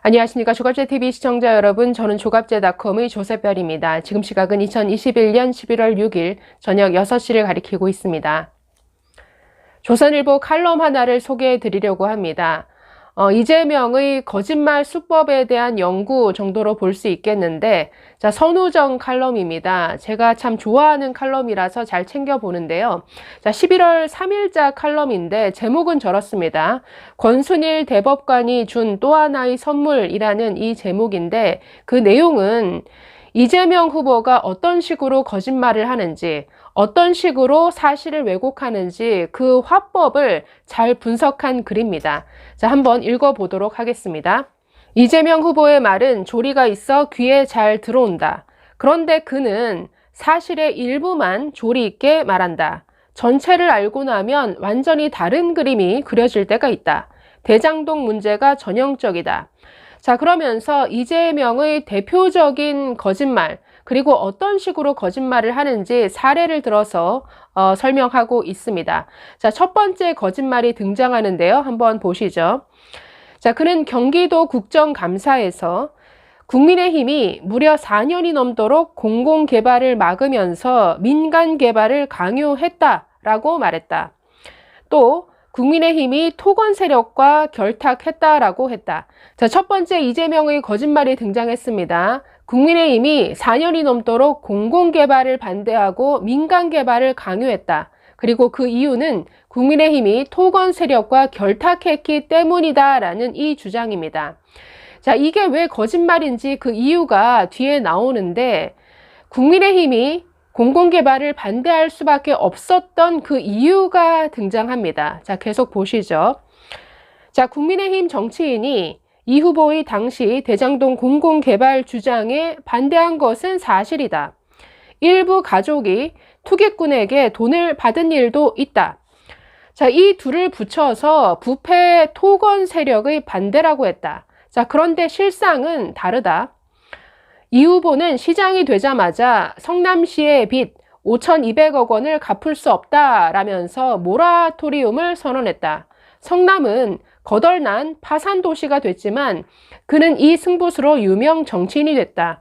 안녕하십니까. 조갑제TV 시청자 여러분, 저는 조갑제닷컴의 조셉별입니다. 지금 시각은 2021년 11월 6일 저녁 6시를 가리키고 있습니다. 조선일보 칼럼 하나를 소개해 드리려고 합니다. 이재명의 거짓말 수법에 대한 연구 정도로 볼 수 있겠는데, 자, 선우정 칼럼입니다. 제가 참 좋아하는 칼럼이라서 잘 챙겨보는데요. 자, 11월 3일자 칼럼인데 제목은 저렇습니다. 권순일 대법관이 준 또 하나의 선물이라는 이 제목인데, 그 내용은 이재명 후보가 어떤 식으로 거짓말을 하는지, 어떤 식으로 사실을 왜곡하는지 그 화법을 잘 분석한 글입니다. 자, 한번 읽어보도록 하겠습니다. 이재명 후보의 말은 조리가 있어 귀에 잘 들어온다. 그런데 그는 사실의 일부만 조리 있게 말한다. 전체를 알고 나면 완전히 다른 그림이 그려질 때가 있다. 대장동 문제가 전형적이다. 자, 그러면서 이재명의 대표적인 거짓말, 그리고 어떤 식으로 거짓말을 하는지 사례를 들어서 설명하고 있습니다. 자, 첫 번째 거짓말이 등장하는데요. 한번 보시죠. 자, 그는 경기도 국정감사에서 국민의힘이 무려 4년이 넘도록 공공개발을 막으면서 민간개발을 강요했다라고 말했다. 또 국민의힘이 토건 세력과 결탁했다라고 했다. 자, 첫 번째 이재명의 거짓말이 등장했습니다. 국민의힘이 4년이 넘도록 공공개발을 반대하고 민간개발을 강요했다. 그리고 그 이유는 국민의힘이 토건 세력과 결탁했기 때문이다라는 이 주장입니다. 자, 이게 왜 거짓말인지 그 이유가 뒤에 나오는데, 국민의힘이 공공개발을 반대할 수밖에 없었던 그 이유가 등장합니다. 자, 계속 보시죠. 자, 국민의힘 정치인이 이 후보의 당시 대장동 공공개발 주장에 반대한 것은 사실이다. 일부 가족이 투기꾼에게 돈을 받은 일도 있다. 자, 이 둘을 붙여서 부패 토건 세력의 반대라고 했다. 자, 그런데 실상은 다르다. 이 후보는 시장이 되자마자 성남시의 빚 5,200억 원을 갚을 수 없다라면서 모라토리움을 선언했다. 성남은 거덜난 파산 도시가 됐지만 그는 이 승부수로 유명 정치인이 됐다.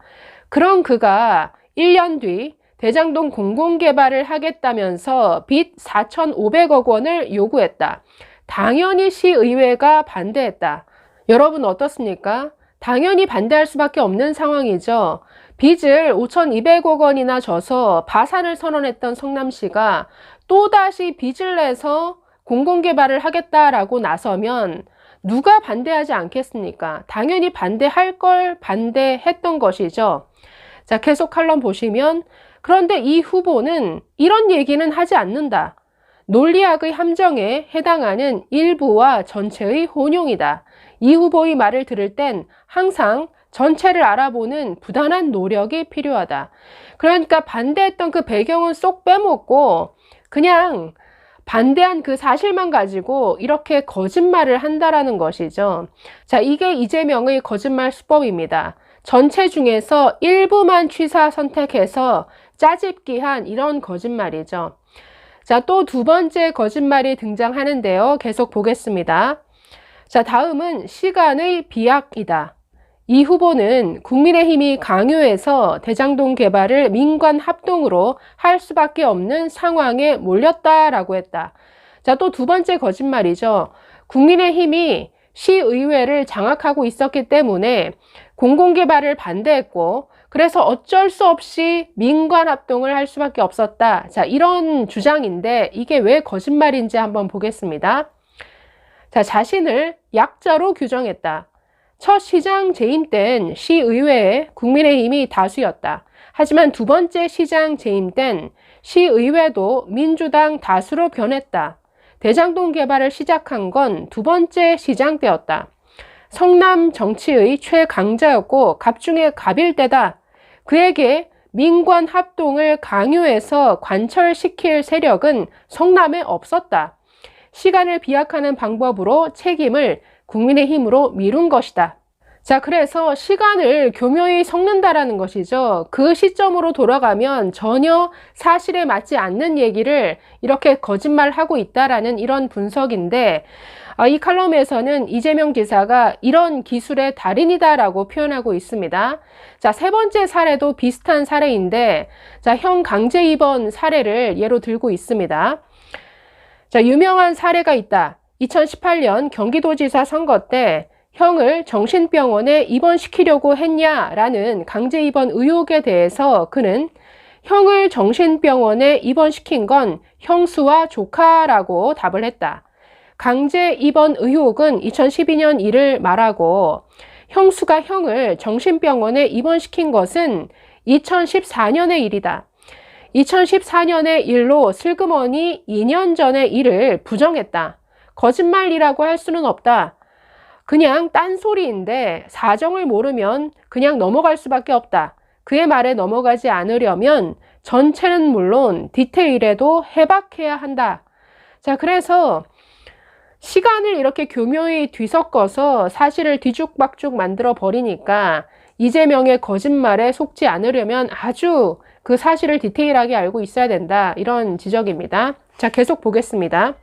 그런 그가 1년 뒤 대장동 공공개발을 하겠다면서 빚 4,500억 원을 요구했다. 당연히 시의회가 반대했다. 여러분 어떻습니까? 당연히 반대할 수밖에 없는 상황이죠. 빚을 5,200억 원이나 져서 파산을 선언했던 성남시가 또다시 빚을 내서 공공개발을 하겠다라고 나서면 누가 반대하지 않겠습니까? 당연히 반대할 걸 반대했던 것이죠. 자, 계속 칼럼 보시면, 그런데 이 후보는 이런 얘기는 하지 않는다. 논리학의 함정에 해당하는 일부와 전체의 혼용이다. 이 후보의 말을 들을 땐 항상 전체를 알아보는 부단한 노력이 필요하다. 그러니까 반대했던 그 배경은 쏙 빼먹고 그냥 반대한 그 사실만 가지고 이렇게 거짓말을 한다라는 것이죠. 자, 이게 이재명의 거짓말 수법입니다. 전체 중에서 일부만 취사 선택해서 짜집기한 이런 거짓말이죠. 자, 또 두 번째 거짓말이 등장하는데요. 계속 보겠습니다. 자, 다음은 시간의 비약이다. 이 후보는 국민의힘이 강요해서 대장동 개발을 민관 합동으로 할 수밖에 없는 상황에 몰렸다라고 했다. 자, 또 두 번째 거짓말이죠. 국민의힘이 시의회를 장악하고 있었기 때문에 공공개발을 반대했고 그래서 어쩔 수 없이 민관 합동을 할 수밖에 없었다. 자, 이런 주장인데 이게 왜 거짓말인지 한번 보겠습니다. 자, 자신을 약자로 규정했다. 첫 시장 재임 땐 시의회에 국민의힘이 다수였다. 하지만 두 번째 시장 재임 땐 시의회도 민주당 다수로 변했다. 대장동 개발을 시작한 건 두 번째 시장 때였다. 성남 정치의 최강자였고 갑중의 갑일 때다. 그에게 민관 합동을 강요해서 관철시킬 세력은 성남에 없었다. 시간을 비약하는 방법으로 책임을 국민의힘으로 미룬 것이다. 자, 그래서 시간을 교묘히 섞는다라는 것이죠. 그 시점으로 돌아가면 전혀 사실에 맞지 않는 얘기를 이렇게 거짓말하고 있다라는 이런 분석인데, 이 칼럼에서는 이재명 지사가 이런 기술의 달인이다라고 표현하고 있습니다. 자, 세 번째 사례도 비슷한 사례인데, 자, 형 강제 입원 사례를 예로 들고 있습니다. 자, 유명한 사례가 있다. 2018년 경기도지사 선거 때 형을 정신병원에 입원시키려고 했냐라는 강제 입원 의혹에 대해서 그는 형을 정신병원에 입원시킨 건 형수와 조카라고 답을 했다. 강제 입원 의혹은 2012년 일을 말하고 형수가 형을 정신병원에 입원시킨 것은 2014년의 일이다. 2014년의 일로 슬그머니 2년 전의 일을 부정했다. 거짓말이라고 할 수는 없다. 그냥 딴소리인데 사정을 모르면 그냥 넘어갈 수밖에 없다. 그의 말에 넘어가지 않으려면 전체는 물론 디테일에도 해박해야 한다. 자, 그래서 시간을 이렇게 교묘히 뒤섞어서 사실을 뒤죽박죽 만들어 버리니까 이재명의 거짓말에 속지 않으려면 아주 그 사실을 디테일하게 알고 있어야 된다. 이런 지적입니다. 자, 계속 보겠습니다.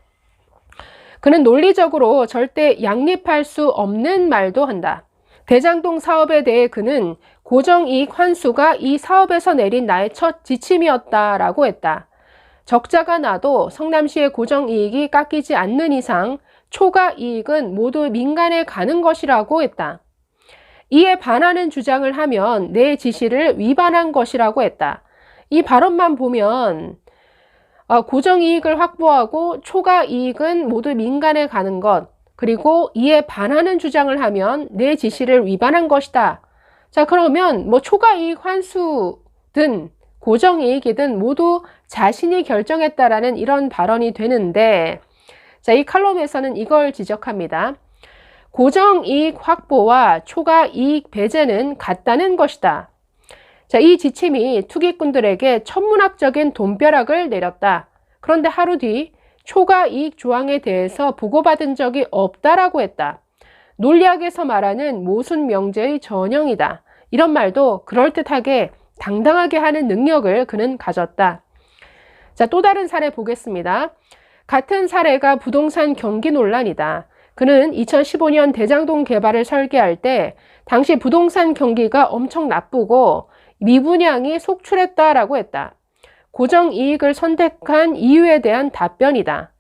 그는 논리적으로 절대 양립할 수 없는 말도 한다. 대장동 사업에 대해 그는 고정이익 환수가 이 사업에서 내린 나의 첫 지침이었다라고 했다. 적자가 나도 성남시의 고정이익이 깎이지 않는 이상 초과 이익은 모두 민간에 가는 것이라고 했다. 이에 반하는 주장을 하면 내 지시를 위반한 것이라고 했다. 이 발언만 보면 고정이익을 확보하고 초과 이익은 모두 민간에 가는 것, 그리고 이에 반하는 주장을 하면 내 지시를 위반한 것이다. 자, 그러면 뭐 초과 이익 환수든 고정이익이든 모두 자신이 결정했다라는 이런 발언이 되는데, 자, 이 칼럼에서는 이걸 지적합니다. 고정이익 확보와 초과 이익 배제는 같다는 것이다. 자, 이 지침이 투기꾼들에게 천문학적인 돈벼락을 내렸다. 그런데 하루 뒤 초과 이익 조항에 대해서 보고받은 적이 없다라고 했다. 논리학에서 말하는 모순 명제의 전형이다. 이런 말도 그럴듯하게 당당하게 하는 능력을 그는 가졌다. 자, 또 다른 사례 보겠습니다. 같은 사례가 부동산 경기 논란이다. 그는 2015년 대장동 개발을 설계할 때 당시 부동산 경기가 엄청 나쁘고 미분양이 속출했다라고 했다. 고정이익을 선택한 이유에 대한 답변이다.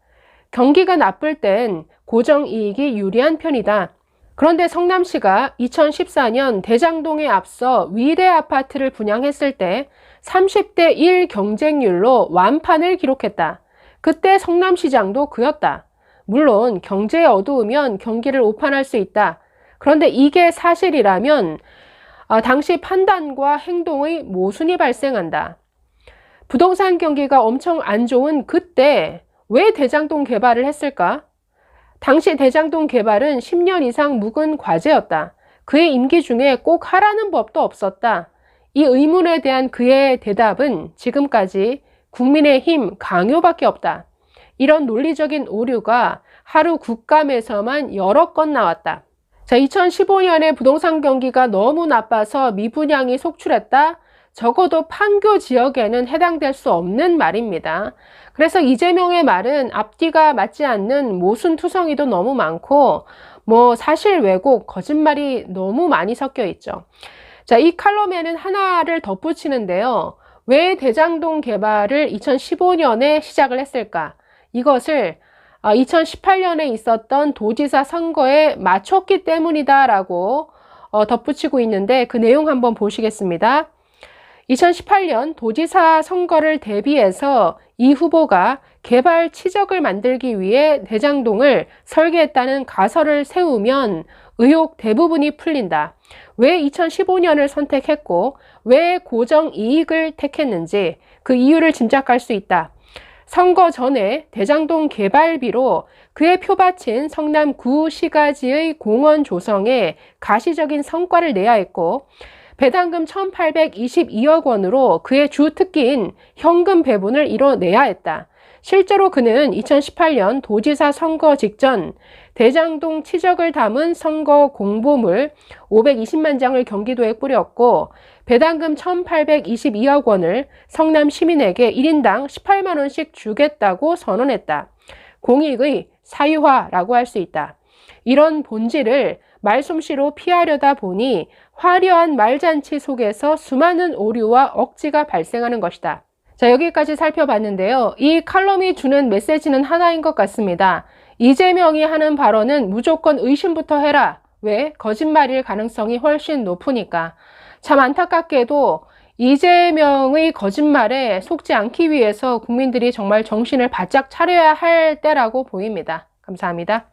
경기가 나쁠 땐 고정이익이 유리한 편이다. 그런데 성남시가 2014년 대장동에 앞서 위례 아파트를 분양했을 때 30대 1 경쟁률로 완판을 기록했다. 그때 성남시장도 그였다. 물론 경제에 어두우면 경기를 오판할 수 있다. 그런데 이게 사실이라면 당시 판단과 행동의 모순이 발생한다. 부동산 경기가 엄청 안 좋은 그때 왜 대장동 개발을 했을까? 당시 대장동 개발은 10년 이상 묵은 과제였다. 그의 임기 중에 꼭 하라는 법도 없었다. 이 의문에 대한 그의 대답은 지금까지 국민의힘 강요밖에 없다. 이런 논리적인 오류가 하루 국감에서만 여러 건 나왔다. 자, 2015년에 부동산 경기가 너무 나빠서 미분양이 속출했다. 적어도 판교 지역에는 해당될 수 없는 말입니다. 그래서 이재명의 말은 앞뒤가 맞지 않는 모순투성이도 너무 많고 사실 왜곡, 거짓말이 너무 많이 섞여 있죠. 자, 이 칼럼에는 하나를 덧붙이는데요. 왜 대장동 개발을 2015년에 시작을 했을까? 이것을 2018년에 있었던 도지사 선거에 맞췄기 때문이다라고 덧붙이고 있는데 그 내용 한번 보시겠습니다. 2018년 도지사 선거를 대비해서 이 후보가 개발 치적을 만들기 위해 대장동을 설계했다는 가설을 세우면 의혹 대부분이 풀린다. 왜 2015년을 선택했고 왜 고정이익을 택했는지 그 이유를 짐작할 수 있다. 선거 전에 대장동 개발비로 그의 표받친 성남 구시가지의 공원 조성에 가시적인 성과를 내야 했고 배당금 1,822억 원으로 그의 주 특기인 현금 배분을 이뤄내야 했다. 실제로 그는 2018년 도지사 선거 직전 대장동 치적을 담은 선거 공보물 520만 장을 경기도에 뿌렸고 배당금 1,822억 원을 성남 시민에게 1인당 18만 원씩 주겠다고 선언했다. 공익의 사유화라고 할 수 있다. 이런 본질을 말솜씨로 피하려다 보니 화려한 말잔치 속에서 수많은 오류와 억지가 발생하는 것이다. 자, 여기까지 살펴봤는데요. 이 칼럼이 주는 메시지는 하나인 것 같습니다. 이재명이 하는 발언은 무조건 의심부터 해라. 왜? 거짓말일 가능성이 훨씬 높으니까. 참 안타깝게도 이재명의 거짓말에 속지 않기 위해서 국민들이 정말 정신을 바짝 차려야 할 때라고 보입니다. 감사합니다.